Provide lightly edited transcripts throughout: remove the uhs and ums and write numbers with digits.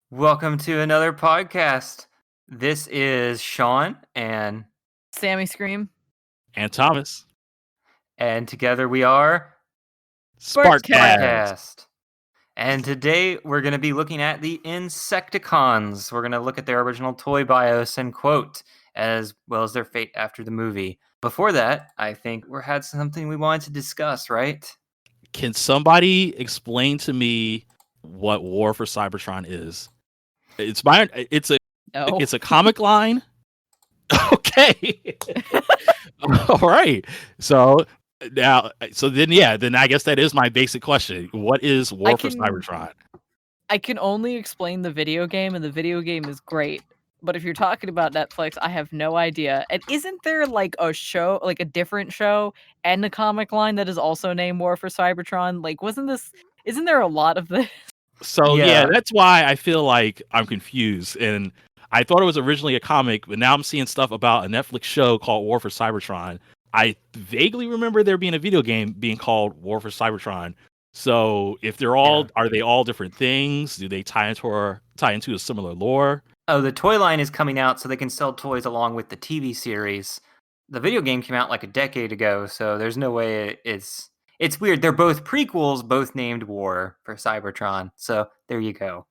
Welcome to another podcast. This is Shawn and Sammy Scream. And Thomas. together we are Sparkcast. Sparkcast. And today we're going to be looking at the Insecticons. We're going to look at their original toy bios and quote, as well as their fate after the movie. Before that, I think we had something we wanted to discuss, right? Can somebody explain to me what War for Cybertron is? It's a comic line. Okay. All right. So then I guess that is my basic question. What is War for Cybertron? I can only explain the video game, and the video game is great. But if you're talking about Netflix, I have no idea. And isn't there like a show, like a different show and a comic line that is also named War for Cybertron? Like, isn't there a lot of this? So yeah, that's why I feel like I'm confused. And I thought it was originally a comic, but now I'm seeing stuff about a Netflix show called War for Cybertron. I vaguely remember there being a video game being called War for Cybertron. So if are they all different things? Do they tie into a similar lore? Oh, the toy line is coming out so they can sell toys along with the TV series. The video game came out like a decade ago, so there's no way it's weird. They're both prequels, both named War for Cybertron. So there you go.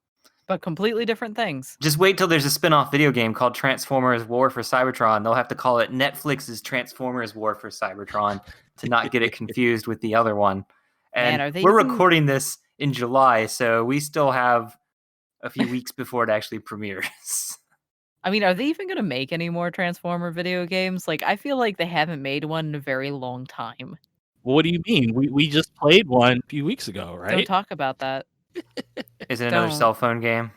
But completely different things. Just wait till there's a spin-off video game called Transformers War for Cybertron. They'll have to call it Netflix's Transformers War for Cybertron to not get it confused with the other one. And we're recording this in July, so we still have a few weeks before it actually premieres. I mean, are they even going to make any more Transformer video games? Like, I feel like they haven't made one in a very long time. What do you mean? We just played one a few weeks ago, right? Don't talk about that. Is it another cell phone game?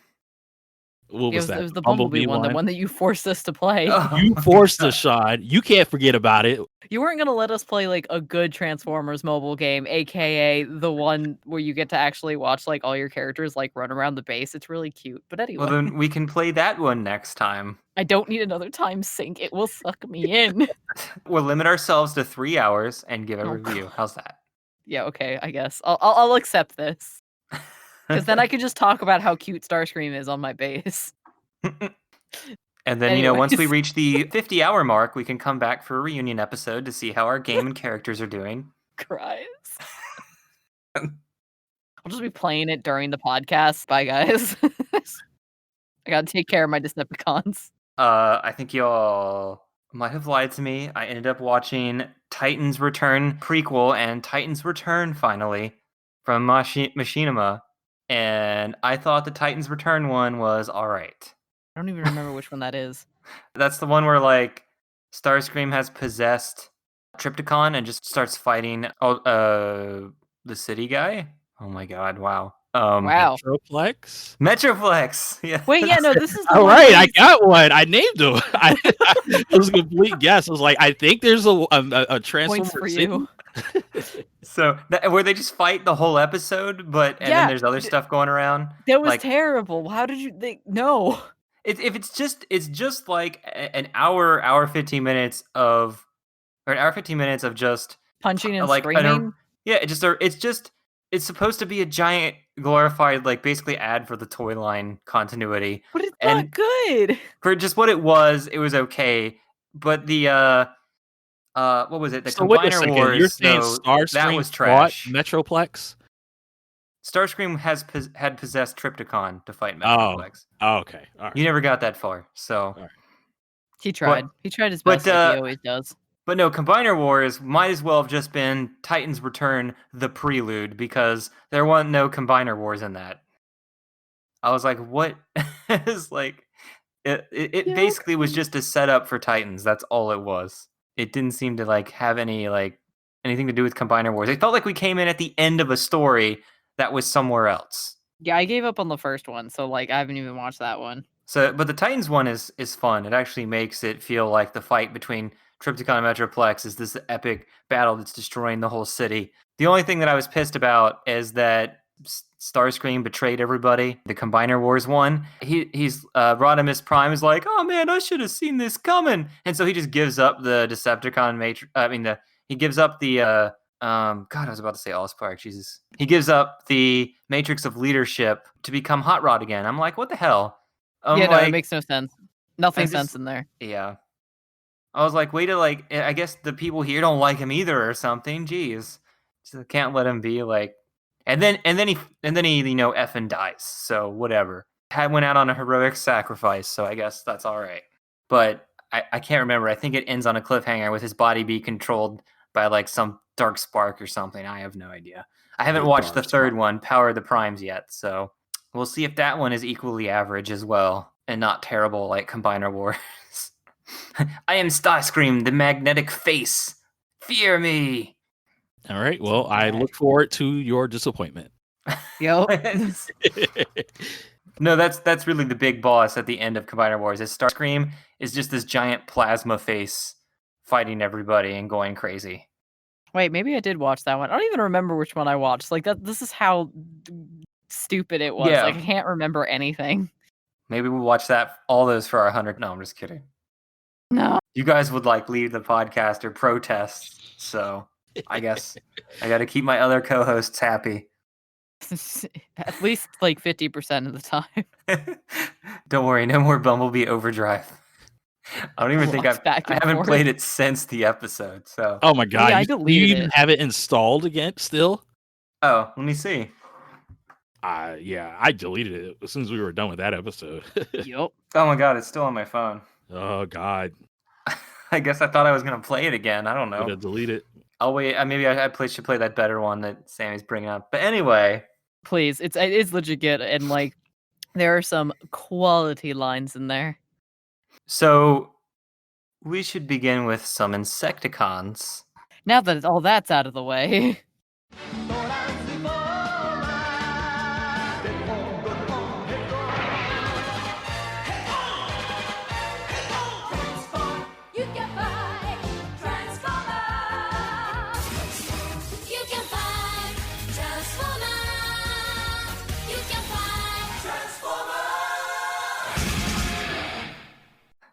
What was that? It was the Bumblebee one, the one that you forced us to play. Oh, you forced us, Shawn. You can't forget about it. You weren't going to let us play like a good Transformers mobile game, aka the one where you get to actually watch like all your characters like run around the base. It's really cute. But anyway. Well, then we can play that one next time. I don't need another time sink. It will suck me in. We'll limit ourselves to 3 hours and give a review. How's that? Yeah, okay, I guess. I'll accept this. Because then I could just talk about how cute Starscream is on my base. And then, once we reach the 50-hour mark, we can come back for a reunion episode to see how our game and characters are doing. Cries. I'll just be playing it during the podcast. Bye, guys. I gotta take care of my Decepticons. I think y'all might have lied to me. I ended up watching Titans Return prequel and Titans Return finally from Machinima. And I thought the Titans Return one was alright. I don't even remember which one that is. That's the one where, like, Starscream has possessed Trypticon and just starts fighting the city guy. Oh my god, wow. Wow. Metroplex! Yeah. Wait, yeah, no, this is the all right, I got one. I named him. It was a complete guess. I was like, I think there's a Transformer points for you. So, where they just fight the whole episode, and then there's other stuff going around. That was terrible. How did you think? No. It's just like an hour 15 minutes of, or an hour 15 minutes of just punching and screaming. It's supposed to be a giant glorified, like, basically ad for the toy line continuity. But it's not good. For just what it was okay. But the what was it? The Combiner Wars. You're saying Starscream that was trash. Metroplex? Starscream had possessed Trypticon to fight Metroplex. Oh, okay. All right. You never got that far, so he tried. He tried his best, like he always does. But no, Combiner Wars might as well have just been Titans Return: The Prelude, because there wasn't no Combiner Wars in that. I was like, what? It's like it basically was just a setup for Titans. That's all it was. It didn't seem to like have any anything to do with Combiner Wars. It felt like we came in at the end of a story that was somewhere else. Yeah, I gave up on the first one, so like I haven't even watched that one. So, but the Titans one is fun. It actually makes it feel like the fight between Trypticon and Metroplex is this epic battle that's destroying the whole city. The only thing that I was pissed about is that Starscream betrayed everybody. The Combiner Wars one, he's Rodimus Prime is like, oh man, I should have seen this coming, and so he just gives up the Decepticon he gives up the God, I was about to say Allspark. Jesus. He gives up the matrix of leadership to become Hot Rod again. I'm like, what the hell? I'm Yeah, no, it like, makes no sense. Nothing I'm sense just, in there. yeah. I was like, way to like. I guess the people here don't like him either, or something. Jeez, so can't let him be like. And then he effing dies. So whatever. Went out on a heroic sacrifice. So I guess that's all right. But I can't remember. I think it ends on a cliffhanger with his body be controlled by like some dark spark or something. I have no idea. I haven't watched the third one, Power of the Primes, yet. So we'll see if that one is equally average as well and not terrible like Combiner Wars. I am Starscream, the magnetic face. Fear me. All right. Well, I look forward to your disappointment. Yep. No, that's really the big boss at the end of Combiner Wars. Is Starscream is just this giant plasma face fighting everybody and going crazy. Wait, maybe I did watch that one. I don't even remember which one I watched. Like that. This is how stupid it was. Yeah. Like I can't remember anything. Maybe we'll watch all those for our 100. No, I'm just kidding. No. You guys would like leave the podcast or protest, so I guess I got to keep my other co-hosts happy. At least like 50% of the time. Don't worry, no more Bumblebee Overdrive. I don't even think I haven't forth. played it since the episode. So. Oh my god! Yeah, I do you deleted even it. have it installed again still? Oh, let me see. Yeah, I deleted it as soon as we were done with that episode. Yep. Oh my god, it's still on my phone. Oh god! I guess I thought I was gonna play it again. I don't know. Gotta delete it. I'll wait. Maybe I should play that better one that Sammy's bringing up. But anyway, Please, it is legit good, and like there are some quality lines in there. So we should begin with some Insecticons. Now that all that's out of the way.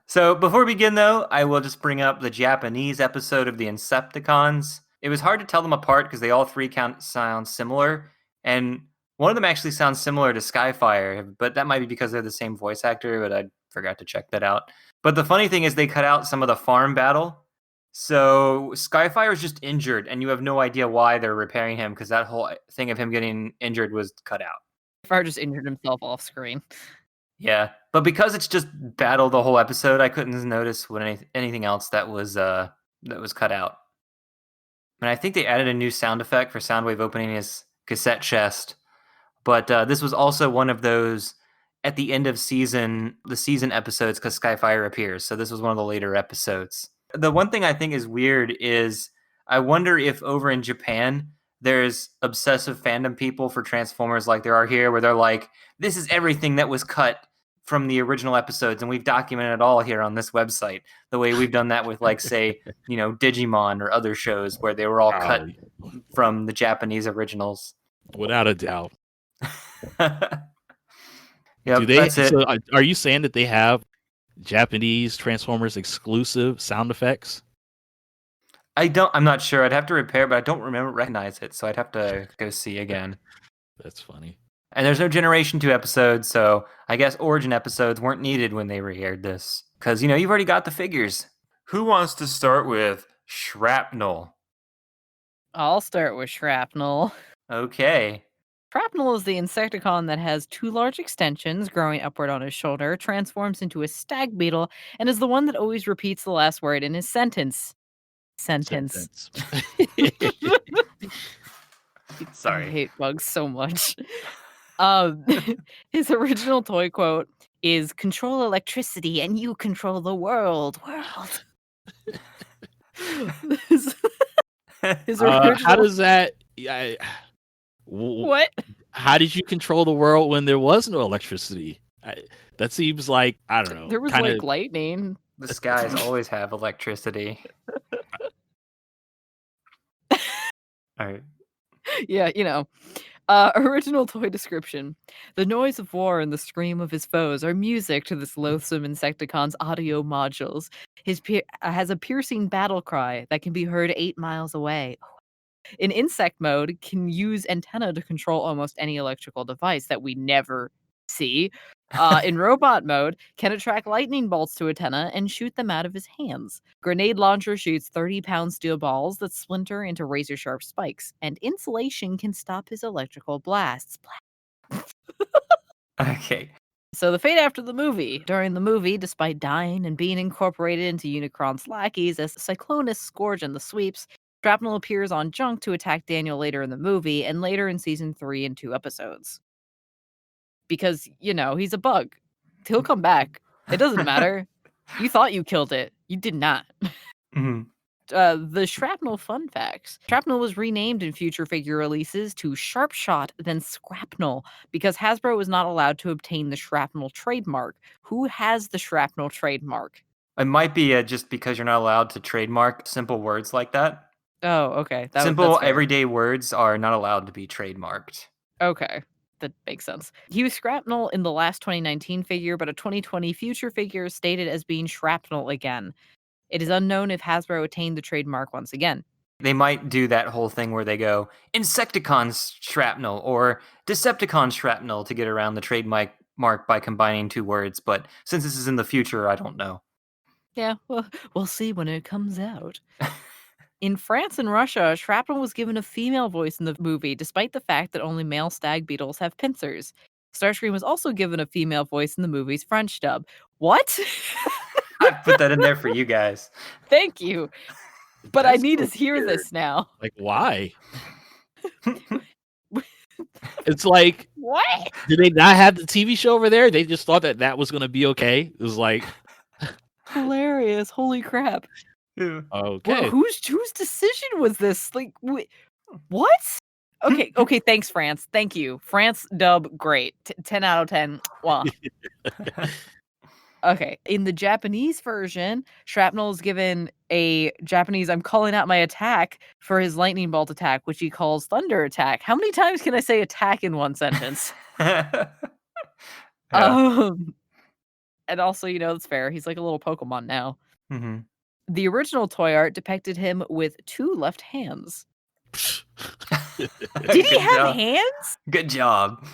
So before we begin, though, I will just bring up the Japanese episode of the Insecticons. It was hard to tell them apart because they all three sound similar, and one of them actually sounds similar to Skyfire, but that might be because they're the same voice actor, but I forgot to check that out. But the funny thing is they cut out some of the farm battle, so Skyfire is just injured, and you have no idea why they're repairing him because that whole thing of him getting injured was cut out. Skyfire just injured himself off screen. Yeah, but because it's just battle the whole episode, I couldn't notice anything else that was cut out. And I think they added a new sound effect for Soundwave opening his cassette chest. But this was also one of those at the end of the season episodes because Skyfire appears. So this was one of the later episodes. The one thing I think is weird is I wonder if over in Japan there's obsessive fandom people for Transformers like there are here, where they're like, this is everything that was cut from the original episodes, and we've documented it all here on this website, the way we've done that with, like, say, Digimon or other shows where they were all cut from the Japanese originals. Without a doubt. Yeah, that's it. So are you saying that they have Japanese Transformers exclusive sound effects? I'm not sure. I'd have to repair, but I don't recognize it, so I'd have to go see again. That's funny. And there's no Generation 2 episodes, so I guess Origin episodes weren't needed when they re-aired this. Because, you've already got the figures. Who wants to start with Shrapnel? I'll start with Shrapnel. Okay. Shrapnel is the Insecticon that has two large extensions growing upward on his shoulder, transforms into a stag beetle, and is the one that always repeats the last word in his sentence. Sorry. I hate bugs so much. His original toy quote is "Control electricity and you control the world." His original... How does that... What? How did you control the world when there was no electricity? That seems like, I don't know. There was like lightning. The skies always have electricity. All right. Yeah, original toy description. The noise of war and the scream of his foes are music to this loathsome Insecticon's audio modules. His has a piercing battle cry that can be heard 8 miles away. In insect mode, can use antenna to control almost any electrical device that we never see. In robot mode, can attract lightning bolts to antenna and shoot them out of his hands. Grenade launcher shoots 30-pound steel balls that splinter into razor-sharp spikes, and insulation can stop his electrical blasts. Okay. So the fate after the movie. During the movie, despite dying and being incorporated into Unicron's lackeys as Cyclonus, Scourge, and the Sweeps, Shrapnel appears on Junk to attack Daniel later in the movie and later in season 3 in 2 episodes. Because, he's a bug. He'll come back. It doesn't matter. You thought you killed it. You did not. Mhm. The Shrapnel fun facts. Shrapnel was renamed in future figure releases to Sharpshot, then Scrapnel, because Hasbro was not allowed to obtain the Shrapnel trademark. Who has the Shrapnel trademark? It might be just because you're not allowed to trademark simple words like that. Oh, okay. Simple that's fair. everyday words are not allowed to be trademarked. Okay. That makes sense. He was Shrapnel in the last 2019 figure, but a 2020 future figure is stated as being Shrapnel again. It is unknown if Hasbro attained the trademark once again. They might do that whole thing where they go Insecticons shrapnel or Decepticons shrapnel to get around the trademark by combining 2 words, but since this is in the future, I don't know. Yeah, well, we'll see when it comes out. In France and Russia, Shrapnel was given a female voice in the movie, despite the fact that only male stag beetles have pincers. Starscream was also given a female voice in the movie's French dub. What? I put that in there for you guys. Thank you. But I That's need so to hear weird. this now. Like, why? It's like, What? did they not have the TV show over there? They just thought that was going to be okay. It was like, Hilarious. Holy crap. Yeah. okay. Whose decision was this? Like, what? Okay, thanks, France. Thank you. France dub, great. 10 out of 10. Wow. Okay, in the Japanese version, Shrapnel is given a Japanese I'm calling out my attack for his lightning bolt attack, which he calls thunder attack. How many times can I say attack in one sentence? Yeah. And also, it's fair. He's like a little Pokemon now. Mhm. The original toy art depicted him with 2 left hands. Did he Good have job. hands? Good job.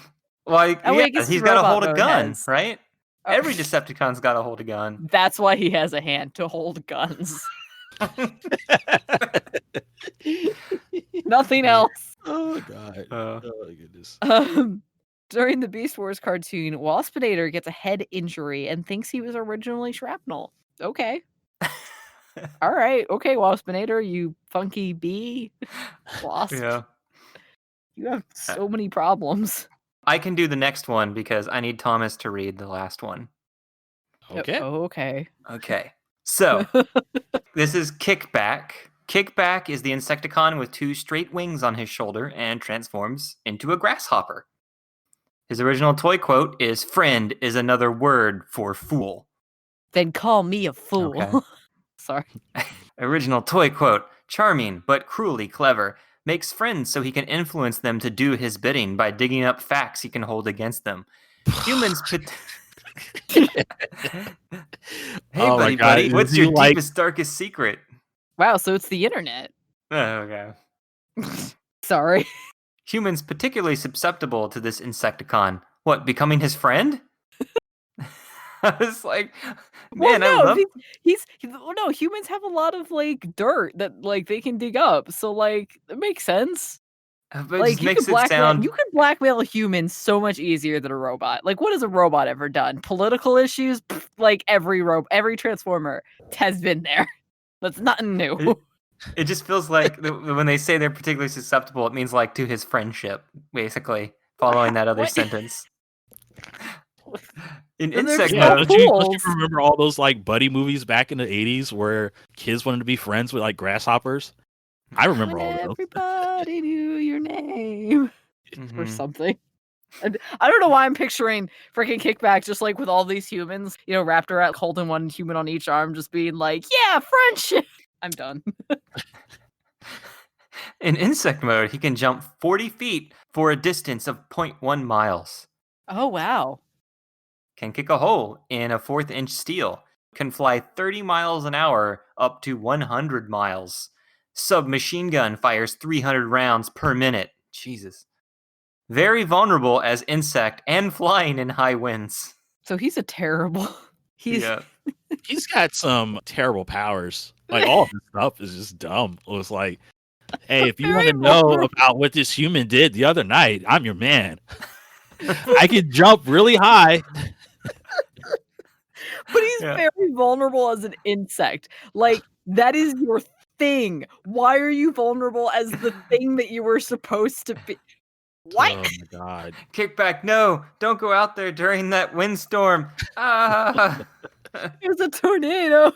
Like, Oh, wait, I guess he's his got to robot hold a mode gun, has- right? Oh. Every Decepticon's got to hold a gun. That's why he has a hand, to hold guns. Nothing else. Oh, God. Uh, Oh, my goodness. During the Beast Wars cartoon, Waspinator gets a head injury and thinks he was originally Shrapnel. Okay. All right. Okay, Waspinator, you funky bee. Wasp. yeah. You have so many problems. I can do the next one because I need Thomas to read the last one. Okay. Okay. Okay. So, this is Kickback. Kickback is the Insecticon with 2 straight wings on his shoulder and transforms into a grasshopper. His original toy quote is "Friend is another word for fool." Then call me a fool. Okay. Sorry. Original toy quote: "Charming but cruelly clever. Makes friends so he can influence them to do his bidding by digging up facts he can hold against them. Humans hey, Oh my God, buddy, what's is your he like- deepest, darkest secret? Wow, so it's the internet. Oh, okay. Sorry. Humans particularly susceptible to this Insecticon. What, becoming his friend? I was like, man, Well, I love... no, humans have a lot of like dirt that like they can dig up. So like it makes sense. But it Like just makes it sound... you can blackmail humans so much easier than a robot. Like what has a robot ever done? Political issues? Pfft, like every Transformer has been there. That's nothing new. It just feels like when they say they're particularly susceptible, it means like to his friendship, basically, following that other What? sentence. In Then they're insect just Yeah, all mode, don't you fools. remember all those like buddy movies back in the 80s where kids wanted to be friends with like grasshoppers? I remember When all those. everybody knew your name or Mhm. something. And I don't know why I'm picturing freaking Kickback just like with all these humans, wrapped around holding one human on each arm, just being like, yeah, friendship. I'm done. In insect mode, he can jump 40 feet for a distance of 0.1 miles. Oh, wow. Can kick a hole in a 1/4-inch steel. Can fly 30 miles an hour up to 100 miles. Submachine gun fires 300 rounds per minute. Jesus. Very vulnerable as insect and flying in high winds. So he's a terrible. He's Yeah. He's got some terrible powers. Like all of this stuff is just dumb. It was like, hey, if you want to Very know vulnerable. about what this human did the other night, I'm your man. I can jump really high. But he's Yeah. very vulnerable as an insect. Like, that is your thing. Why are you vulnerable as the thing that you were supposed to be? What? Oh my god. Kickback, no, don't go out there during that windstorm. Ah. It was a tornado.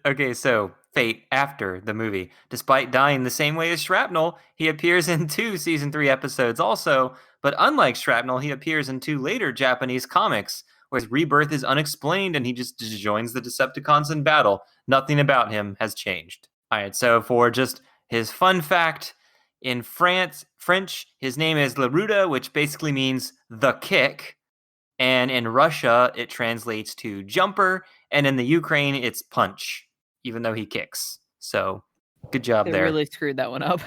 Okay, so Fate after the movie. Despite dying the same way as Shrapnel, he appears in 2 season 3 episodes also, but unlike Shrapnel, he appears in 2 later Japanese comics, where his rebirth is unexplained and he just joins the Decepticons in battle. Nothing about him has changed. Alright, so for just his fun fact, in French, his name is Laruda, which basically means the kick. And in Russia, it translates to jumper. And in the Ukraine, it's punch, even though he kicks. So good job They there. really screwed that one up.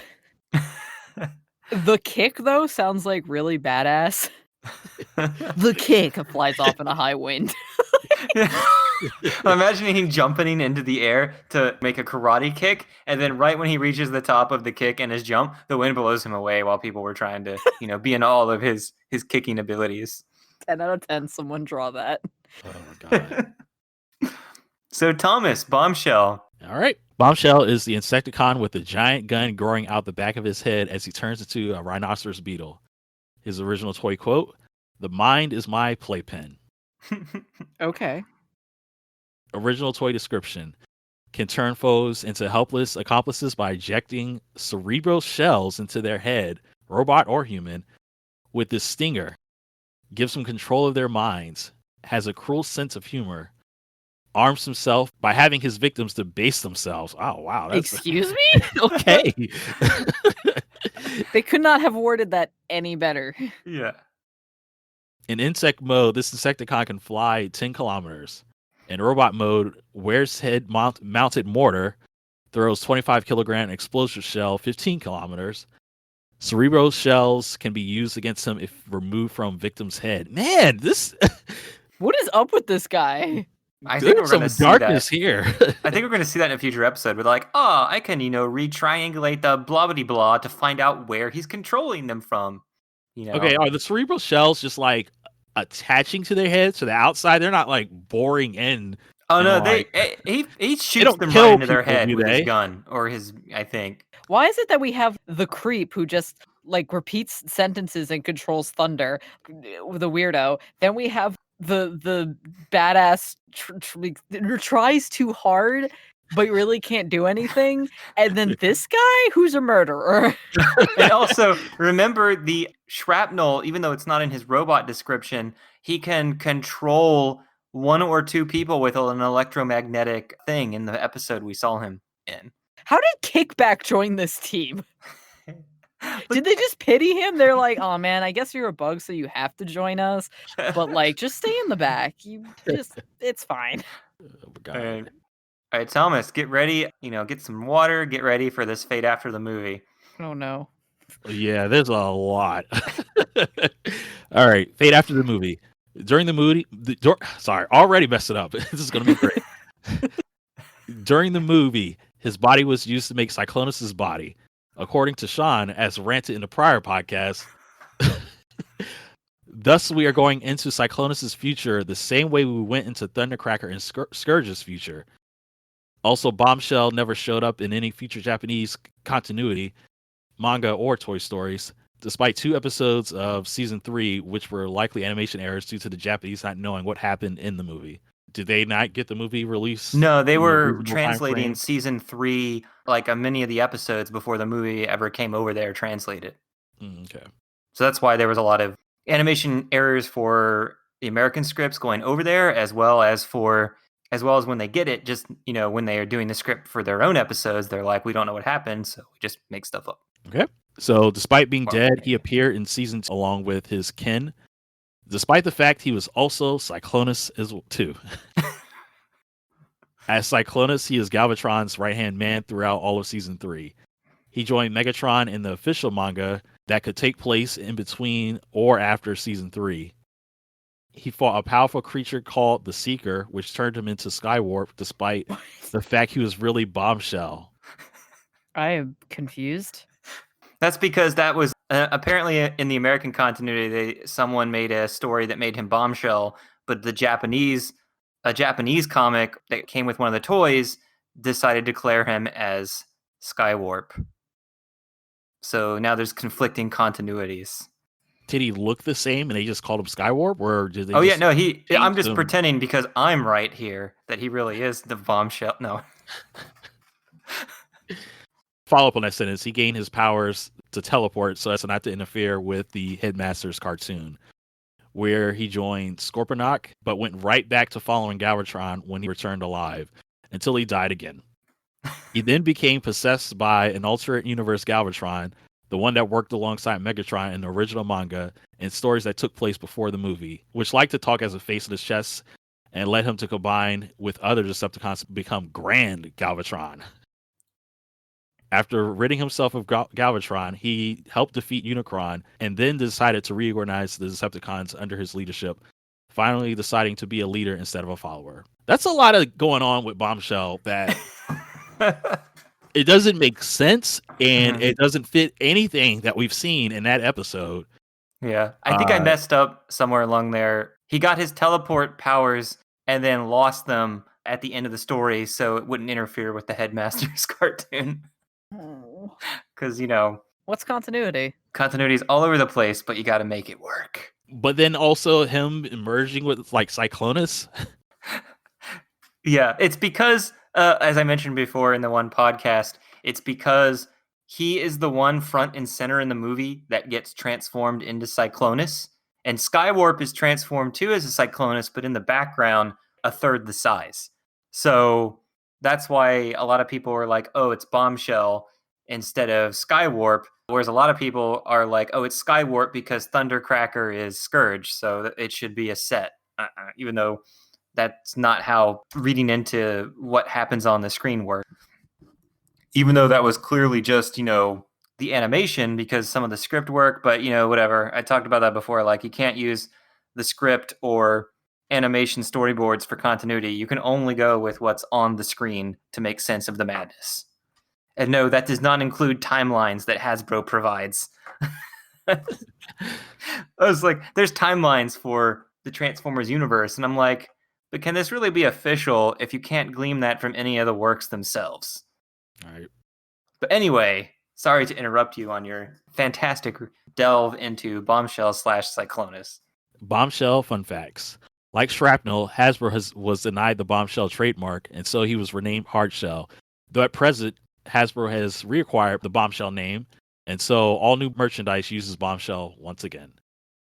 The kick, though, sounds like really badass. The kick flies off in a high wind. I'm imagining him jumping into the air to make a karate kick, and then right when he reaches the top of the kick and his jump, the wind blows him away while people were trying to, be in all of his kicking abilities. 10 out of 10, someone draw that. Oh my god. So Thomas, Bombshell. All right. Bombshell is the Insecticon with a giant gun growing out the back of his head as he turns into a rhinoceros beetle. His original toy quote, "The mind is my playpen." Okay. Original toy description, can turn foes into helpless accomplices by ejecting cerebral shells into their head, robot or human, with this stinger. Gives them control of their minds. Has a cruel sense of humor. Arms himself by having his victims debase themselves. Oh, wow. Excuse me? Okay. They could not have worded that any better. Yeah. In insect mode, this Insecticon can fly 10 kilometers. In robot mode, wears head mounted mortar, throws 25 kilogram explosive shell 15 kilometers. Cerebral shells can be used against him if removed from victim's head. Man, this What is up with this guy? I think we're there's some going to see darkness that. here. I think we're going to see that in a future episode. We're like, I can, re-triangulate the blah-blah-blah to find out where he's controlling them from. Okay, are the cerebral shells just like attaching to their heads to the outside? They're not like boring in. Oh no, like, he shoots don't them kill right into their people, head do with his they? gun or his, I think. Why is it that we have the creep who just like repeats sentences and controls thunder, the weirdo? Then we have the badass tries too hard but really can't do anything, and then this guy who's a murderer. And also remember the shrapnel, even though it's not in his robot description, he can control 1 or 2 people with an electromagnetic thing in the episode we saw him in. How did Kickback join this team? Did they just pity him? They're like, "Oh man, I guess you're a bug, so you have to join us. But like, just stay in the back. It's fine." Oh my God. All right, Thomas, get ready. Get some water. Get ready for this Fate after the movie. Oh no. Yeah, there's a lot. All right, Fate after the movie. During the movie, already messed it up. This is gonna be great. During the movie, his body was used to make Cyclonus's body. According to Shawn, as ranted in the prior podcast, thus we are going into Cyclonus's future the same way we went into Thundercracker and Scourge's future. Also, Bombshell never showed up in any future Japanese continuity, manga or Toy Stories, despite 2 episodes of season 3, which were likely animation errors due to the Japanese not knowing what happened in the movie. Did they not get the movie released? No, they were reasonable translating timeframe? season 3, like many of the episodes before the movie ever came over there translated. Okay. So that's why there was a lot of animation errors for the American scripts going over there, as well as when they get it, just, when they are doing the script for their own episodes, they're like, we don't know what happened, so we just make stuff up. Okay. So despite being Well, dead, he appeared in seasons along with his kin, despite the fact he was also Cyclonus as well, too. As Cyclonus, he is Galvatron's right-hand man throughout all of Season 3. He joined Megatron in the official manga that could take place in between or after Season 3. He fought a powerful creature called the Seeker, which turned him into Skywarp despite the fact he was really Bombshell. I am confused. That's because that was apparently in the American continuity. Someone made a story that made him Bombshell, but a Japanese comic that came with one of the toys decided to declare him as Skywarp. So now there's conflicting continuities. Did he look the same and they just called him Skywarp, or did they? Oh yeah, no, I'm just him? pretending because I'm right here that he really is the Bombshell. No. Follow up on that sentence. He gained his powers to teleport so as not to interfere with the Headmaster's cartoon, where he joined Scorponok, but went right back to following Galvatron when he returned alive, until he died again. He then became possessed by an alternate universe Galvatron, the one that worked alongside Megatron in the original manga and stories that took place before the movie, which liked to talk as a face in his chest and led him to combine with other Decepticons to become Grand Galvatron. After ridding himself of Galvatron, he helped defeat Unicron and then decided to reorganize the Decepticons under his leadership, finally deciding to be a leader instead of a follower. That's a lot of going on with Bombshell that it doesn't make sense, and it doesn't fit anything that we've seen in that episode. Yeah, I think I messed up somewhere along there. He got his teleport powers and then lost them at the end of the story so it wouldn't interfere with the Headmaster's cartoon. Because, What's continuity? Continuity's all over the place, but you got to make it work. But then also him merging with like Cyclonus. Yeah, it's because, as I mentioned before in the one podcast, it's because he is the one front and center in the movie that gets transformed into Cyclonus. And Skywarp is transformed too as a Cyclonus, but in the background, a third the size. So that's why a lot of people are like, oh, it's Bombshell instead of Skywarp. Whereas a lot of people are like, oh, it's Skywarp because Thundercracker is Scourge. So it should be a set, even though that's not how reading into what happens on the screen works. Even though that was clearly just, the animation because some of the script work, but, whatever. I talked about that before. Like, you can't use the script or animation storyboards for continuity. You can only go with what's on the screen to make sense of the madness. And no, that does not include timelines that Hasbro provides. I was like, there's timelines for the Transformers universe. And I'm like, but can this really be official if you can't glean that from any of the works themselves? All right. But anyway, sorry to interrupt you on your fantastic delve into Bombshell / Cyclonus. Bombshell fun facts. Like Shrapnel, Hasbro was denied the Bombshell trademark, and so he was renamed Hardshell. Though at present, Hasbro has reacquired the Bombshell name, and so all new merchandise uses Bombshell once again.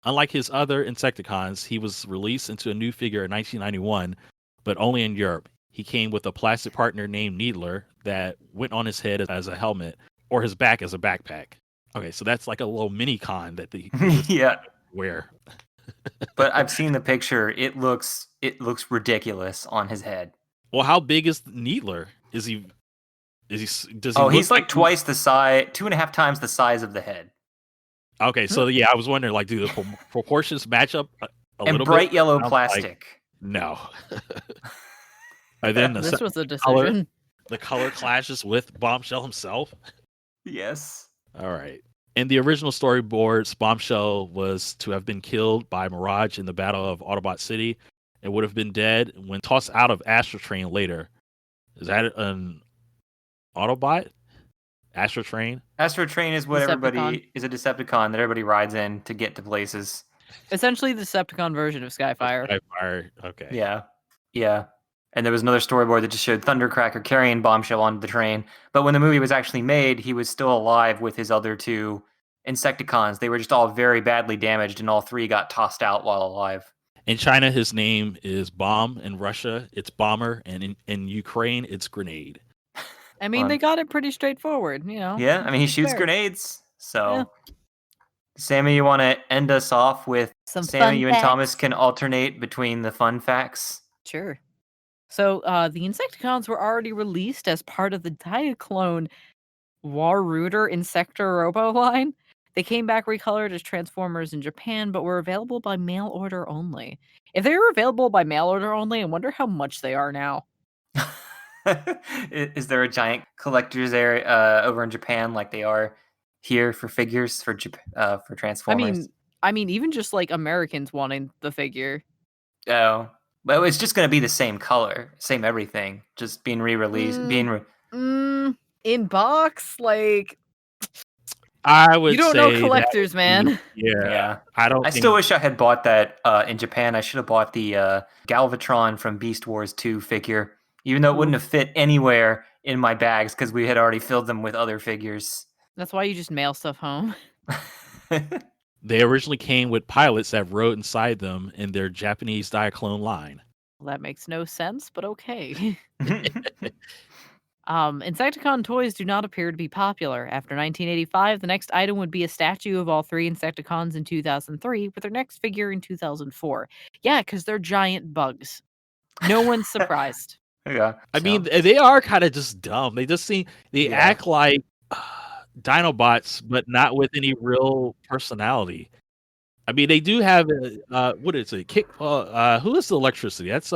Unlike his other Insecticons, he was released into a new figure in 1991, but only in Europe. He came with a plastic partner named Needler that went on his head as a helmet, or his back as a backpack. Okay, so that's like a little mini con that they yeah wear. But I've seen the picture. It looks ridiculous on his head. Well, how big is Needler? Does he? He's like twice the size, 2.5 times the size of the head. Okay, so yeah, I was wondering, like, do the proportions match up a little bit? And bright yellow plastic. Like, no. And then this was a decision. The color clashes with Bombshell himself. Yes. All right. In the original storyboards, Bombshell was to have been killed by Mirage in the Battle of Autobot City and would have been dead when tossed out of Astrotrain later. Is that an Autobot? Astrotrain? Astrotrain is what everybody is a Decepticon that everybody rides in to get to places. Essentially the Decepticon version of Skyfire. Skyfire, okay. Yeah. And there was another storyboard that just showed Thundercracker carrying Bombshell onto the train. But when the movie was actually made, he was still alive with his other two Insecticons. They were just all very badly damaged, and all three got tossed out while alive. In China, his name is Bomb. In Russia, it's Bomber. And in Ukraine, it's Grenade. I mean, they got it pretty straightforward, Yeah, I mean, he shoots grenades. So, yeah. Sammy, you want to end us off with some Sammy, you and Thomas can alternate between the fun facts? Sure. So the Insecticons were already released as part of the Diaclone Waruder Insector Robo line. They came back recolored as Transformers in Japan, but were available by mail order only. If they were available by mail order only, I wonder how much they are now. Is there a giant collector's area over in Japan like they are here for figures for Transformers? I mean, even just like Americans wanting the figure. Oh, well, it's just going to be the same color, ssame everything, just being re-released, In box, like I you would don't know say that would collectors, be, man. Yeah. I don't I think still wish I had bought that in Japan. I should have bought the Galvatron from Beast Wars 2 figure, even though it wouldn't have fit anywhere in my bags because we had already filled them with other figures. That's why you just mail stuff home. they originally came with pilots that rode inside them in their Japanese Diaclone line. Well, that makes no sense, but okay. Insecticon toys do not appear to be popular. After 1985, the next item would be a statue of all 3 Insecticons in 2003, with their next figure in 2004. Yeah, because they're giant bugs. No one's surprised. Yeah. I mean, they are kind of just dumb. They just act like Dinobots, but not with any real personality. I mean, they do have what is it? Who is the electricity? That's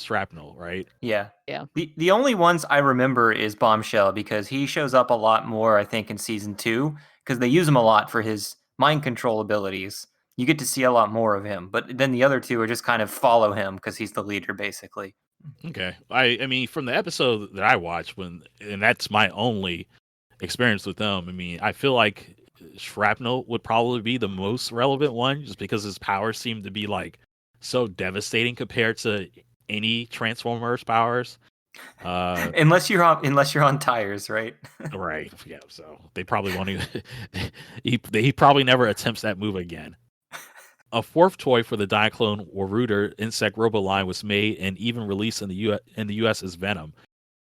Shrapnel, right? Yeah. Yeah. The only ones I remember is Bombshell because he shows up a lot more, I think, in season 2 because they use him a lot for his mind control abilities. You get to see a lot more of him, but then the other two are just kind of follow him because he's the leader, basically. Okay. I mean, from the episode that I watched, and that's my only experience with them. I mean, I feel like Shrapnel would probably be the most relevant one, just because his powers seem to be like so devastating compared to any Transformers powers. Unless you're on tires, right? Right. Yeah. So they probably won't even. he probably never attempts that move again. A fourth toy for the Diaclone Waruder Insect Robo line was made and even released in the US as Venom,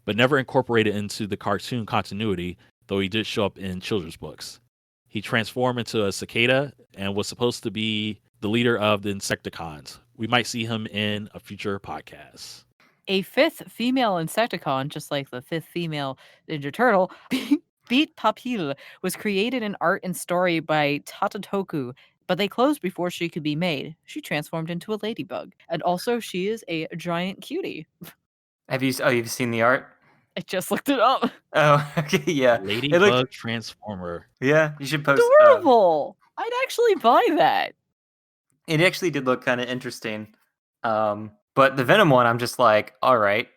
but never incorporated into the cartoon continuity, though he did show up in children's books. He transformed into a cicada and was supposed to be the leader of the Insecticons. We might see him in a future podcast. A 5th female Insecticon, just like the 5th female Ninja Turtle, Beat Papil, was created in art and story by Tatatoku, but they closed before she could be made. She transformed into a ladybug, and also she is a giant cutie. You've seen the art? I just looked it up. Oh, okay, yeah. Ladybug Transformer. Yeah, you should post. Adorable. I'd actually buy that. It actually did look kind of interesting. But the Venom one, I'm just like, all right,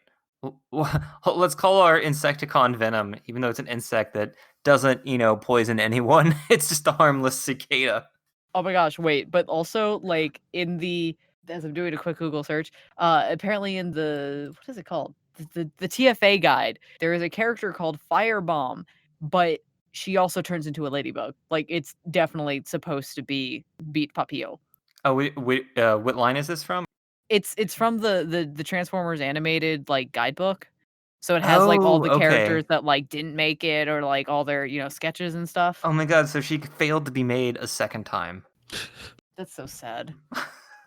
let's call our Insecticon Venom, even though it's an insect that doesn't, poison anyone. It's just a harmless cicada. Oh my gosh, wait, but also like as I'm doing a quick Google search, apparently in what is it called? The TFA guide, there is a character called Firebomb, but she also turns into a ladybug. Like it's definitely supposed to be Beat Papio. Oh, what line is this from? It's from the Transformers animated like guidebook. So it has like all the characters that like didn't make it or like all their, sketches and stuff. Oh my god, so she failed to be made a second time. That's so sad.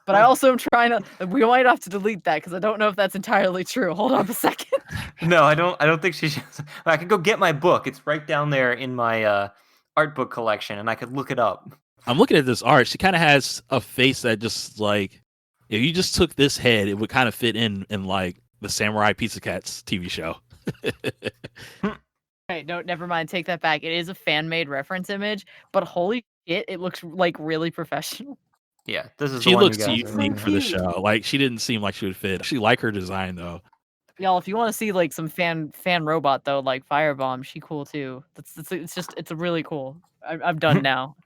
But I also am trying to we might have to delete that because I don't know if that's entirely true. Hold on a second. No, I don't think she should. I could go get my book. It's right down there in my art book collection and I could look it up. I'm looking at this art. She kind of has a face that just like, if you just took this head, it would kind of fit in like the Samurai Pizza Cats TV show. Okay, no, never mind. Take that back. It is a fan-made reference image, but holy shit, it looks like really professional. Yeah, this is. She the one looks you guys unique for the show. Like she didn't seem like she would fit. I actually like her design though. Y'all, if you want to see like some fan robot though, like Firebomb, she cool too. It's a really cool. I'm done now.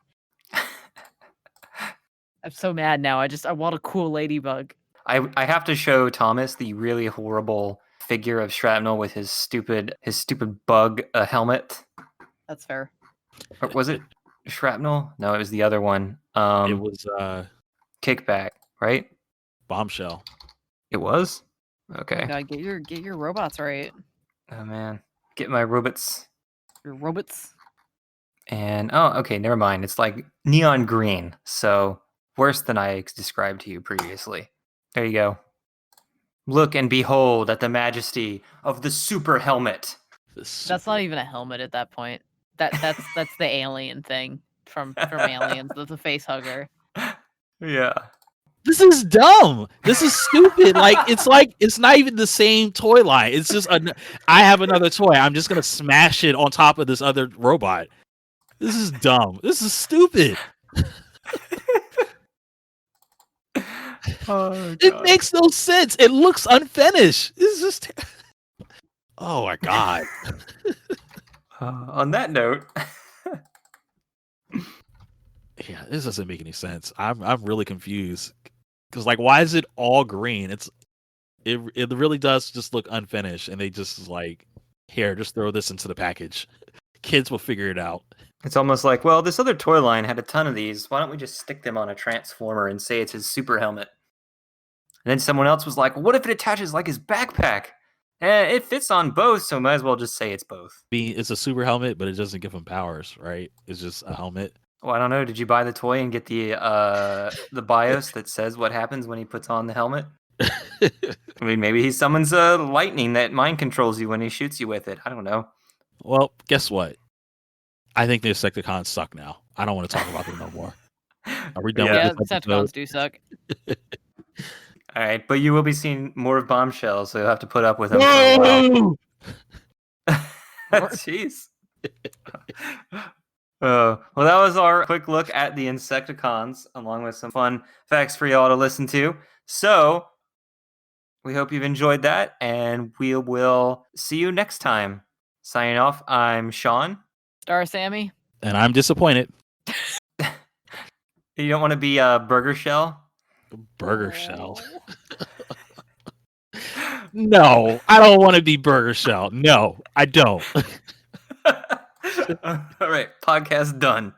I'm so mad now. I want a cool ladybug. I have to show Thomas the really horrible figure of Shrapnel with his stupid bug helmet. That's fair. Or was it Shrapnel? No, it was the other one. It was Kickback, right? Bombshell. It was? Okay. God, get your robots right. Oh man. Get my robots. Your robots. And okay, never mind. It's like neon green. So worse than I described to you previously. There you go. Look and behold at the majesty of the super helmet. That's not even a helmet at that point. That's the alien thing from Aliens. That's a face hugger. Yeah. This is dumb. This is stupid. It's not even the same toy line. It's just I have another toy. I'm just gonna smash it on top of this other robot. This is dumb. This is stupid. It makes no sense. It looks unfinished. It's just. Oh my god. On that note. Yeah, this doesn't make any sense. I'm really confused. Because why is it all green? It really does just look unfinished, and they just here, just throw this into the package. Kids will figure it out. It's almost like, well, this other toy line had a ton of these. Why don't we just stick them on a transformer and say it's his super helmet? And then someone else was like, what if it attaches like his backpack? It fits on both, so might as well just say it's both. It's a super helmet, but it doesn't give him powers, right? It's just a helmet. Well, I don't know. Did you buy the toy and get the BIOS that says what happens when he puts on the helmet? I mean, maybe he summons lightning that mind controls you when he shoots you with it. I don't know. Well, guess what? I think the Insecticons suck now. I don't want to talk about them no more. Are we done with this episode? Decepticons do suck. All right, but you will be seeing more of Bombshell, so you'll have to put up with them for a while. Jeez. Well, that was our quick look at the Insecticons, along with some fun facts for y'all to listen to. So, we hope you've enjoyed that, and we will see you next time. Signing off, I'm Shawn. Star Sammy. And I'm disappointed. You don't want to be Burger Shell? Burger Shell. No, I don't want to be Burger Shell. No, I don't. All right, podcast done.